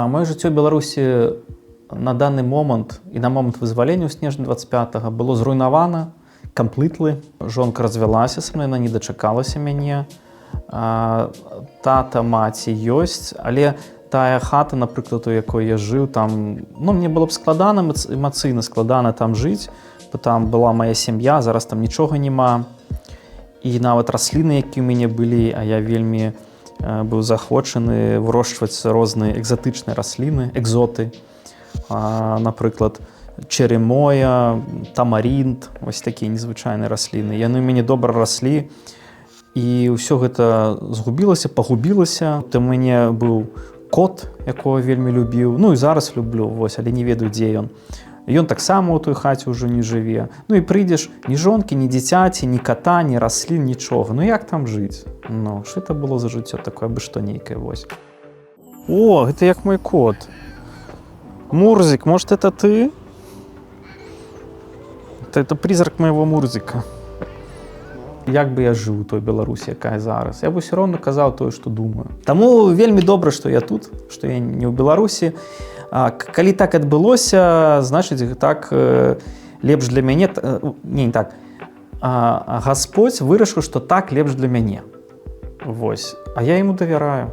Маё жыццё ў Беларусі на даны момант і на момант вызвалення ў снежні 25-го было зруйнавана камплітлы. Жонка развялася са мной, яна не дачакалася мяне. Тата, маці ёсць, але тая хата, напрыклад, у якой я жыў, там, мне было б складана, эмацыйна складана там жыць, бо там была моя сям'я, зараз там нічога няма. І нават расліны, які ў мяне былі, а я вельмі быў захвочаны вырошчваць розныя экзатычныя расліны, экзоты, напрыклад, черемоя, тамаринт, вось такія незвычайныя расліны. Яны ў мяне добра раслі, і ўсё гэта згубілася, пагубілася. У мяне быў кот, якога вельмі любіў, і зараз люблю, але не ведаю, дзе ён. Ён таксама ў той хаце ўжо не жыве. І прыйдзеш, ні жонкі, ні дзіцяці, ні кота, ні раслін, нічога. Як там жыць? Што это было за жыццё такое, абы што нейкае, вось. О, гэта як мой кот. Мурзик, может, это ты? Это призрак моего Мурзика. Як бы я жыў у той Беларусі, якая зараз, я бы ўсё роўна казаў тое, што думаю. Таму вельмі добра, што я тут, што я не ў Беларусі. Калі так адбылося, значыць, так лепш для мяне, не так. Гасподзь вырашыў, што так лепш для мяне. Вось. А я яму давяраю.